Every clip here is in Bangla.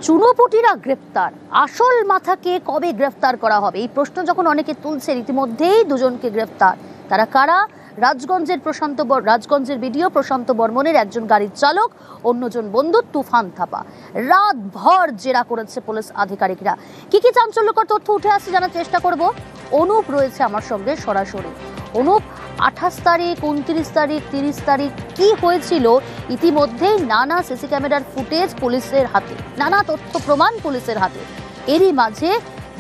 চুনোপুটিরা গ্রেফতার, আসল মাথাকে কবে গ্রেফতার করা হবে এই প্রশ্ন যখন অনেকে তুলছে, ইতিমধ্যেই দুজনকে গ্রেফতার। তারা কারা? রাজগঞ্জের ভিডিও প্রশান্ত বর্মনের একজন গাড়ির চালক, অন্যজন বন্ধু তুফান থাপা। রাতভর জেরা করেছে পুলিশ আধিকারিকরা। কি কি চাঞ্চল্যকর তথ্য উঠে আসছে জানার চেষ্টা করব। অনুপ রয়েছে আমার সঙ্গে সরাসরি। অনুপ, 28 তারিখ, 29 তারিখ, 30 তারিখ কি হয়েছিল? ইতিমধ্যেই নানা সিসি ক্যামেরার ফুটেজ পুলিশের হাতে, নানা তথ্য প্রমাণ পুলিশের হাতে। এরই মাঝে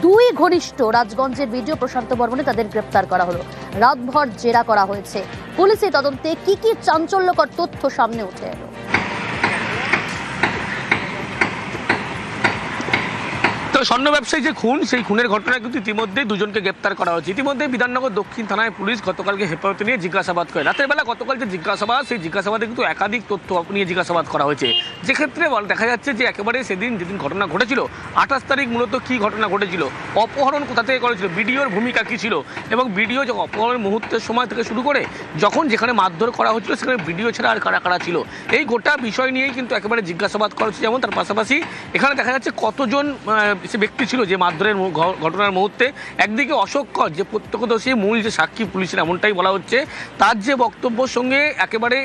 দুই ঘনিষ্ঠ রাজগঞ্জের ভিডিও প্রশান্ত বর্মনে তাদের গ্রেপ্তার করা হলো। রাতভর জেরা করা হয়েছে। পুলিশি তদন্তে কি কি চাঞ্চল্যকর তথ্য সামনে উঠে এলো? স্বর্ণ ব্যবসায়ী যে খুন, সেই খুনের ঘটনায় কিন্তু ইতিমধ্যে দুজনকে গ্রেপ্তার করা হয়েছে। ইতিমধ্যে বিধাননগর দক্ষিণ থানায় পুলিশ গতকালকে হেফাজতে নিয়ে জিজ্ঞাসাবাদ করে। রাতের বেলা গতকাল যে জিজ্ঞাসাবাদ, সেই জিজ্ঞাসাবাদে কিন্তু একাধিক তথ্য নিয়ে জিজ্ঞাসাবাদ করা হয়েছে। যেক্ষেত্রে দেখা যাচ্ছে যে একেবারে যেদিন ঘটনা ঘটেছিল, 28 তারিখ মূলত কি ঘটনা ঘটেছিল, অপহরণ কোথা থেকে করেছিল, ভিডিওর ভূমিকা কী ছিল, এবং ভিডিও যে অপহরণের মুহূর্তের সময় থেকে শুরু করে যখন যেখানে মারধর করা হচ্ছিল সেখানে ভিডিও ছাড়া আর কারা কারা ছিল, এই গোটা বিষয় নিয়েই কিন্তু একেবারে জিজ্ঞাসাবাদ করা হচ্ছে। যেমন তার পাশাপাশি এখানে দেখা যাচ্ছে কতজন সে ব্যক্তি ছিল যে মারধরের ঘটনার মুহূর্তে। একদিকে অশোক কর, যে প্রত্যক্ষদর্শী মূল যে সাক্ষী পুলিশের, এমনটাই বলা হচ্ছে, তার যে বক্তব্যের সঙ্গে একেবারে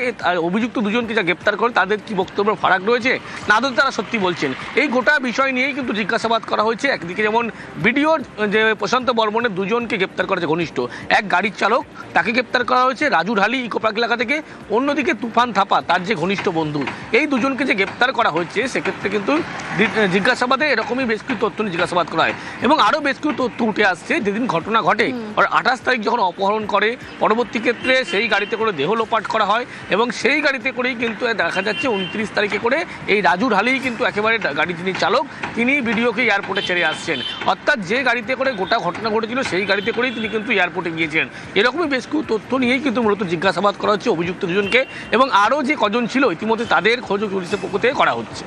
অভিযুক্ত দুজনকে যা গ্রেপ্তার করে তাদের কি বক্তব্য ফারাক রয়েছে, না আদৌ তারা সত্যি বলছেন, এই গোটা বিষয় নিয়েই কিন্তু জিজ্ঞাসাবাদ করা হয়েছে। একদিকে যেমন ভিডিওর যে প্রশান্ত বর্মনের দুজনকে গ্রেপ্তার করেছে ঘনিষ্ঠ, এক গাড়ির চালক, তাকে গ্রেপ্তার করা হয়েছে রাজু ঢালি ইকো পার্ক এলাকা থেকে। অন্যদিকে তুফান থাপা, তার যে ঘনিষ্ঠ বন্ধু। এই দুজনকে যে গ্রেপ্তার করা হয়েছে, সেক্ষেত্রে কিন্তু জিজ্ঞাসাবাদে এরকমই বেশ কিছু তথ্য জিজ্ঞাসাবাদ করা হয়। এবং আরও বেশ কিছু তথ্য উঠে আসছে যেদিন ঘটনা ঘটে, আর 28 তারিখ যখন অপহরণ করে, পরবর্তী ক্ষেত্রে সেই গাড়িতে করে দেহ লোপাট করা হয়, এবং সেই গাড়িতে করেই কিন্তু দেখা যাচ্ছে 29 তারিখে করে এই রাজু ঢালিই কিন্তু একেবারে গাড়ির যিনি চালক, তিনি ভিডিওকে এয়ারপোর্টে ছেড়ে আসছেন। অর্থাৎ যে গাড়িতে করে গোটা ঘটনা ঘটেছিল, সেই গাড়িতে করেই তিনি কিন্তু এয়ারপোর্টে গিয়েছেন। এরকমই বেশ কিছু তথ্য নিয়েই কিন্তু মূলত জিজ্ঞাসাবাদ করা হচ্ছে অভিযুক্ত দুজনকে, এবং আরও যে কজন ছিল ইতিমধ্যে তাদের খোঁজ পুলিশের পক্ষ থেকে করা হচ্ছে।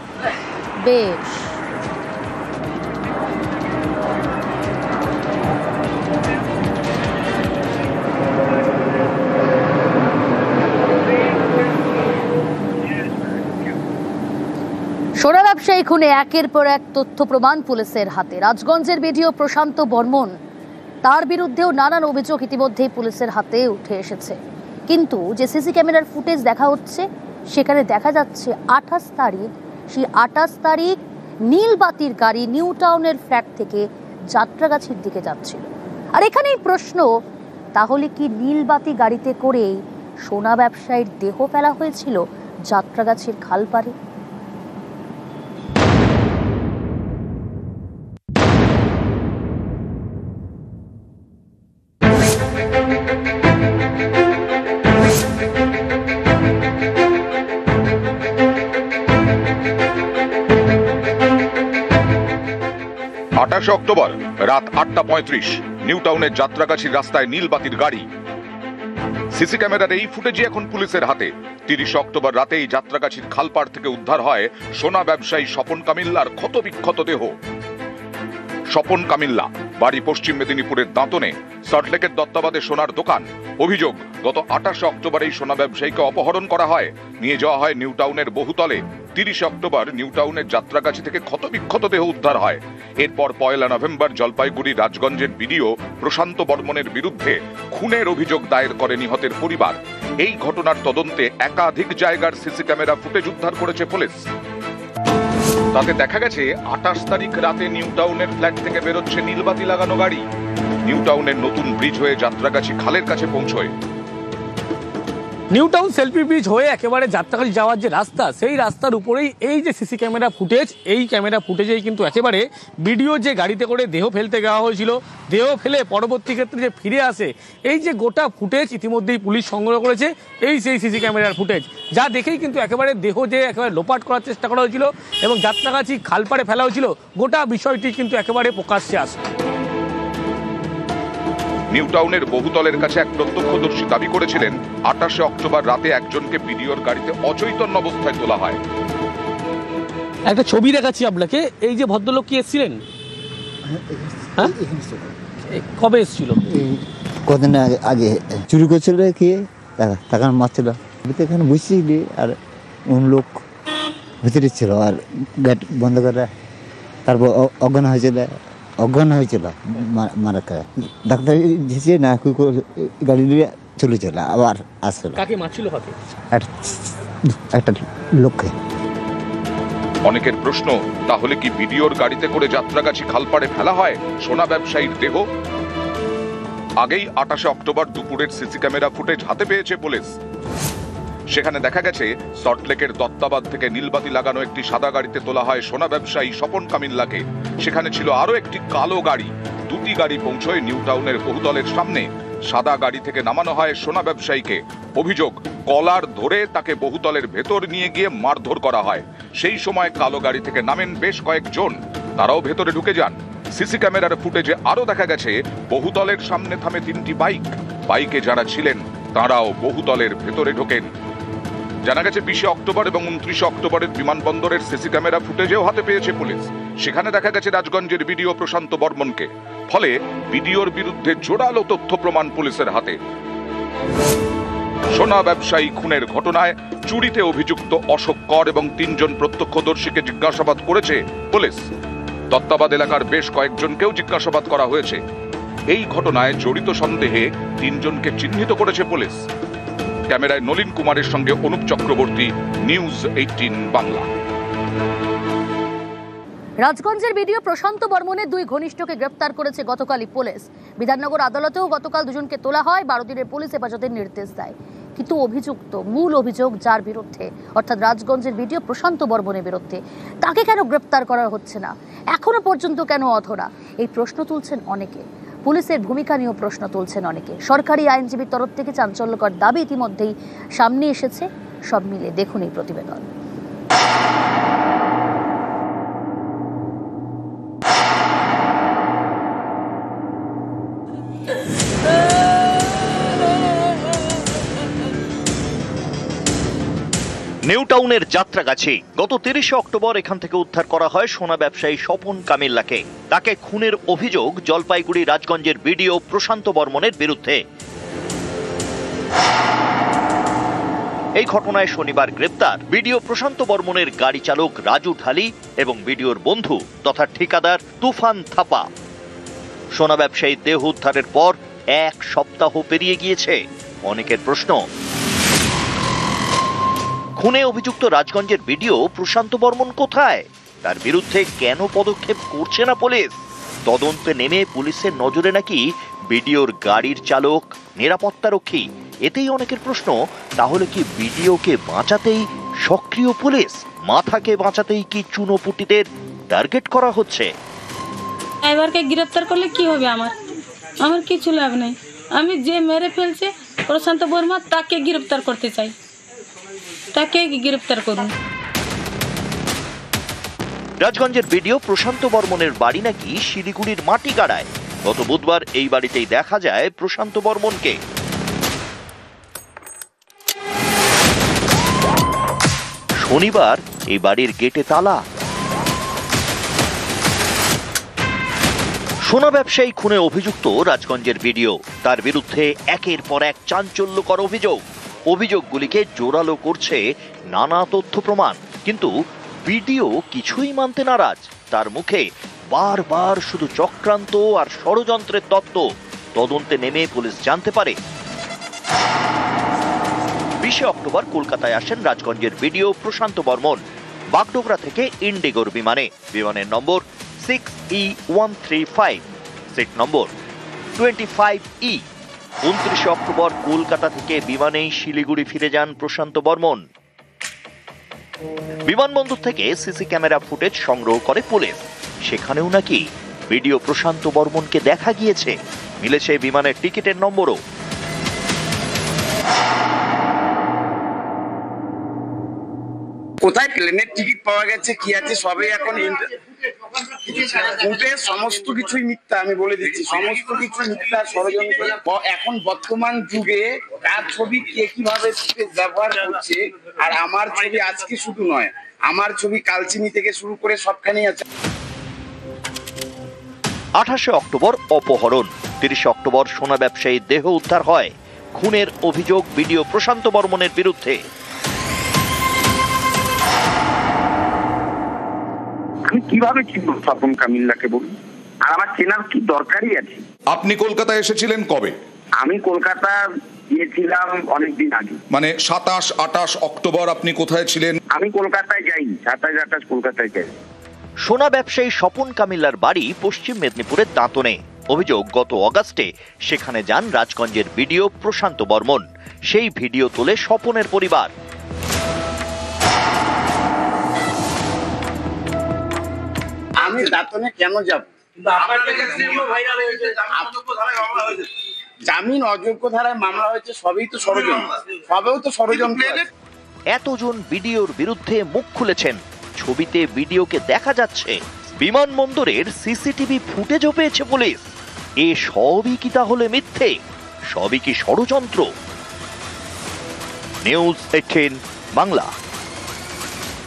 বেশ, সোনা ব্যবসায়ী খুনে একের পর এক তথ্য প্রমাণ পুলিশের হাতে। রাজগঞ্জের ভিডিও প্রশান্ত বর্মন, তার বিরুদ্ধেও নানান অভিযোগ ইতিমধ্যেই পুলিশের হাতে উঠে এসেছে। কিন্তু যে সিসি ক্যামেরার ফুটেজ দেখা হচ্ছে, সেখানে দেখা যাচ্ছে 28 তারিখ, সেই 28 তারিখ নীলবাতির গাড়ি নিউ টাউনের ফ্ল্যাট থেকে যাত্রাগাছির দিকে যাচ্ছিল। আর এখানেই প্রশ্ন, তাহলে কি নীলবাতি গাড়িতে করেই সোনা ব্যবসায়ীর দেহ ফেলা হয়েছিল যাত্রাগাছির খালপাড়ে? অক্টোবর রাত 8:35 নিউ টাউনের যাত্রাগাছির রাস্তায় নীলবাতির গাড়ি। সিসি ক্যামেরার এই ফুটেজই এখন পুলিশের হাতে। 30 অক্টোবর রাতেই যাত্রাগাছির খালপাড় থেকে উদ্ধার হয় সোনা ব্যবসায়ী স্বপন কামিল্লার ক্ষতবিক্ষত দেহ। স্বপন কামিল্লা বাড়ি পশ্চিম মেদিনীপুরের দাঁতনে, সল্টলেকের দত্তাবাদে সোনার দোকান। অভিযোগ, গত 28 অক্টোবর এই সোনা ব্যবসায়ীকে অপহরণ করা হয়, নিয়ে যাওয়া হয় নিউ টাউনের বহুতলে। 30 অক্টোবর নিউ টাউনের যাত্রাগাছি থেকে ক্ষতবিক্ষত দেহ উদ্ধার হয়। এরপর 1 নভেম্বর জলপাইগুড়ি রাজগঞ্জের ভিডিও প্রশান্ত বর্মনের বিরুদ্ধে খুনের অভিযোগ দায়ের করে নিহতের পরিবার। এই ঘটনার তদন্তে একাধিক জায়গার সিসি ক্যামেরা ফুটেজ উদ্ধার করেছে পুলিশ। তাতে দেখা গেছে 28 তারিখ রাতে নিউ টাউনের ফ্ল্যাট থেকে বেরোচ্ছে নীলবাতি লাগানো গাড়ি। নিউ টাউনের নতুন ব্রিজ হয়ে যাত্রাগাছি খালের কাছে পৌঁছয়। নিউ টাউন সেলফি ব্রিজ হয়ে একেবারে যাত্রাগাছি যাওয়ার যে রাস্তা, সেই রাস্তার উপরেই এই যে সিসি ক্যামেরা ফুটেজ, এই ক্যামেরা ফুটেজেই কিন্তু একেবারে ভিডিও যে গাড়িতে করে দেহ ফেলতে যাওয়া হয়েছিল, দেহ ফেলে পরবর্তী ক্ষেত্রে যে ফিরে আসে, এই যে গোটা ফুটেজ ইতিমধ্যেই পুলিশ সংগ্রহ করেছে। এই সেই সিসি ক্যামেরার ফুটেজ, যা দেখেই কিন্তু একেবারে দেহ যে একেবারে লোপাট করার চেষ্টা করা হয়েছিল এবং যাত্রাগাছি খালপাড়ে ফেলা হয়েছিল, গোটা বিষয়টি কিন্তু একেবারে প্রকাশ্যে আসে। নিউ টাউনের বহুতলের কাছে এক প্রত্যক্ষদর্শী দাবি করেছিলেন 28 অক্টোবর রাতে একজনকে ভিডিওর গাড়িতে অচৈতন্য অবস্থায় তোলা হয়। একটা ছবি দেখাচ্ছি আপনাকে। এই যে ভদ্রলোক কি এসেছিলেন? হ্যাঁ, কবে এসেছিল? কদিন আগে চুরি করছিল, কি টাকা মারছিল, এখানে বুঝছি। আর লোক ভিতরে ছিল, আর গেট বন্ধ করে তারপর অজ্ঞান হয়েছিল মারা খায়। ডাক্তার দিয়েছে না গাড়ি নিয়ে চলেছিল, আবার আসছিল কাকে মারছিল হাতে? একটা লোককে। অনেকের প্রশ্ন, তাহলে কি ভিডিওর গাড়িতে করে যাত্রাগাছি খালপাড়ে ফেলা হয় সোনা ব্যবসায়ীর দেহ? আগেই 28 অক্টোবর দুপুরের সিসি ক্যামেরা ফুটেজ হাতে পেয়েছে পুলিশ। সেখানে দেখা গেছে সল্টলেকের দত্তাবাদ থেকে নীলবাতি লাগানো একটি সাদা গাড়িতে তোলা হয় সোনা ব্যবসায়ী স্বপন কামিল্লাকে। সেখানে ছিল আরো একটি কালো গাড়ি। দুটি গাড়ি পৌঁছয় নিউ টাউনের বহুতলের সামনে। সাদা গাড়ি থেকে নামানো হয় সোনা ব্যবসায়ীকে। অভিযোগ, কলার ধরে তাকে বহুতলের ভেতর নিয়ে গিয়ে মারধর করা হয়। সেই সময় কালো গাড়ি থেকে নামেন বেশ কয়েকজন, তারাও ভেতরে ঢুকে যান। সিসি ক্যামেরার ফুটেজে আরো দেখা গেছে বহুতলের সামনে থামে 3টি বাইক। বাইকে যারা ছিলেন তারাও বহুতলের ভেতরে ঢোকেন। জানা গেছে 20 অক্টোবর এবং 29 অক্টোবরের বিমানবন্দরের সিসি ক্যামেরা ফুটেজেও হাতে পেয়েছে পুলিশ। সেখানে দেখা গেছে রাজগঞ্জের বিডিও প্রশান্ত বর্মনকে। ফলে বিডিওর বিরুদ্ধে জোরালো তথ্য প্রমাণ পুলিশের হাতে। সোনা ব্যবসায়ী খুনের ঘটনায় চুরিতে অভিযুক্ত অশোক কর এবং 3 জন প্রত্যক্ষদর্শীকে জিজ্ঞাসাবাদ করেছে পুলিশ। দত্তাবাদ এলাকার বেশ কয়েকজনকেও জিজ্ঞাসাবাদ করা হয়েছে। এই ঘটনায় জড়িত সন্দেহে 3 জনকে চিহ্নিত করেছে পুলিশ। ক্যামেরায় নলিন কুমারের সঙ্গে অনুপ চক্রবর্তী, নিউজ 18 বাংলা। রাজগঞ্জের বিডিও প্রশান্ত বর্মনের 2 ঘনিষ্ঠকে গ্রেফতার করেছে গতকালই পুলিশ। বিধাননগর আদালতেও গতকাল 2 জনকে তোলা হয়। 12 দিনের পুলিশ হেফাজতের নির্দেশ দেয়। কিন্তু মূল অভিযোগ যার বিরুদ্ধে, অর্থাৎ রাজগঞ্জের বিডিও প্রশান্ত বর্মনের বিরুদ্ধে, তাকে কেন গ্রেফতার করা হচ্ছে না, এখনো পর্যন্ত কেন অধরা, এই প্রশ্ন তুলছেন অনেকে। পুলিশের ভূমিকা নিয়েও প্রশ্ন তুলছেন অনেকে। সরকারি আইনজীবীর তরফ থেকে চাঞ্চল্যকর দাবি ইতিমধ্যেই সামনে এসেছে। সব মিলে দেখুন এই প্রতিবেদন। নিউ টাউনের যাত্রাগাছি গত 30 অক্টোবর এখান থেকে উদ্ধার করা হয় সোনা ব্যবসায়ী স্বপন কামিল্লাকে। তাকে খুনের অভিযোগ জলপাইগুড়ি রাজগঞ্জের বিডিও প্রশান্ত বর্মনের বিরুদ্ধে। এই ঘটনায় শনিবার গ্রেপ্তার বিডিও প্রশান্ত বর্মনের গাড়ি চালক রাজু ঢালি এবং বিডিওর বন্ধু তথা ঠিকাদার তুফান থাপা। সোনা ব্যবসায়ীর দেহ উদ্ধারের পর 1 সপ্তাহ পেরিয়ে গিয়েছে। অনেকের প্রশ্ন, খুনে অভিযুক্ত রাজগঞ্জের বিডিও প্রশান্ত বর্মন কোথায়? তার বিরুদ্ধে কেন পদক্ষেপ করছে না পুলিশ? তদন্তে নেমে পুলিশের নজরে নাকি বিডিওর গাড়ির চালক, নিরাপত্তারক্ষী। এতেই অনেকের প্রশ্ন, তাহলে কি বিডিওকে বাঁচাতেই সক্রিয় পুলিশ? মাথাকে বাঁচাতেই কি চুনোপুটিদের টার্গেট করা হচ্ছে? ড্রাইভারকে গ্রেফতার করলে কি হবে? আমার কিছু লাভ নেই। আমি যে মেরে ফেলছে প্রশান্ত বর্মা, তাকে গ্রেফতার করতে চাই। তাকে গ্রেফতার করুন। রাজগঞ্জের বিডিও প্রশান্ত বর্মনের বাড়ি নাকি শিলিগুড়ির মাটিগাড়ায়। গত বুধবার এই বাড়িতেই দেখা যায় প্রশান্ত বর্মনকে। শনিবার এই বাড়ির গেটে তালা। সোনা ব্যবসায়ী খুনে অভিযুক্ত রাজগঞ্জের বিডিও, তার বিরুদ্ধে একের পর এক চাঞ্চল্যকর অভিযোগগুলিকে জোরালো করছে নানা তথ্য প্রমাণ। কিন্তু বিডিও কিছুই মানতে নারাজ। তার মুখে বারবার শুধু চক্রান্ত আর ষড়যন্ত্রের তত্ত্ব। তদন্তে নেমে পুলিশ জানতে পারে 20 অক্টোবর কলকাতায় আসেন রাজগঞ্জের বিডিও প্রশান্ত বর্মন। বাগডোগরা থেকে ইন্ডিগোর বিমানের number 6E135, seat number 25E। 29 October Kolkata থেকে বিমানেই শিলিগুড়ি ফিরে যান প্রশান্ত বর্মন। বিমানবন্দর থেকে সিসি ক্যামেরা ফুটেজ সংগ্রহ করে পুলিশ। সেখানেও নাকি বিডিও প্রশান্ত বর্মনকে দেখা গিয়েছে। মিলেছে বিমানের টিকিটের নম্বরও। কোথায় প্লেনের টিকিট পাওয়া গেছে, কি আছে, সবই এখন সমস্ত কিছুই মিথ্যা। আমি বলে দিচ্ছি, সমস্ত কিছু মিথ্যা, ষড়যন্ত্র। এখন বর্তমান যুগে কার ছবি কে কিভাবে ব্যবহার করছে, আর আমার ছবি আজকে শুধু নয়, আমার ছবি কালচিনি থেকে শুরু করে সবখানেই আছে। 28 অক্টোবর অপহরণ, 30 অক্টোবর সোনা ব্যবসায়ীর দেহ উদ্ধার হয়। খুনের অভিযোগ বিডিও প্রশান্ত বর্মনের বিরুদ্ধে। আমি কিভাবে চিনব স্বপন কামিল্লাকে বলুন? আর আমার চেনার কি দরকারই আছে? আপনি কলকাতায় এসেছিলেন কবে? আমি কলকাতা গিয়েছিলাম অনেকদিন আগে। মানে 27-28 অক্টোবর আপনি কোথায় ছিলেন? আমি কলকাতায় যাইনি, 27-28 কলকাতায় যাই। সোনা ব্যবসায়ী স্বপন কামিল্লার বাড়ি পশ্চিম মেদিনীপুরের দাঁতনে। অভিযোগ, গত অগাস্টে সেখানে যান রাজগঞ্জের বিডিও প্রশান্ত বর্মন। সেই ভিডিও তোলে স্বপনের পরিবার। আমি দাঁতনে কেন যাব? জামিন অযোগ্য ধারায় মামলা হয়েছে, সবই তো ষড়যন্ত্র, সবেও তো ষড়যন্ত্র। এতজন বিডিওর বিরুদ্ধে মুখ খুলেছেন। ছবিতে বিডিওকে দেখা যাচ্ছে। বিমানবন্দরের সিসিটিভি ফুটেজও পেয়েছে পুলিশ। এ সবই কি তাহলে মিথ্যে? সবই কি ষড়যন্ত্র? নিউজ 18 বাংলা।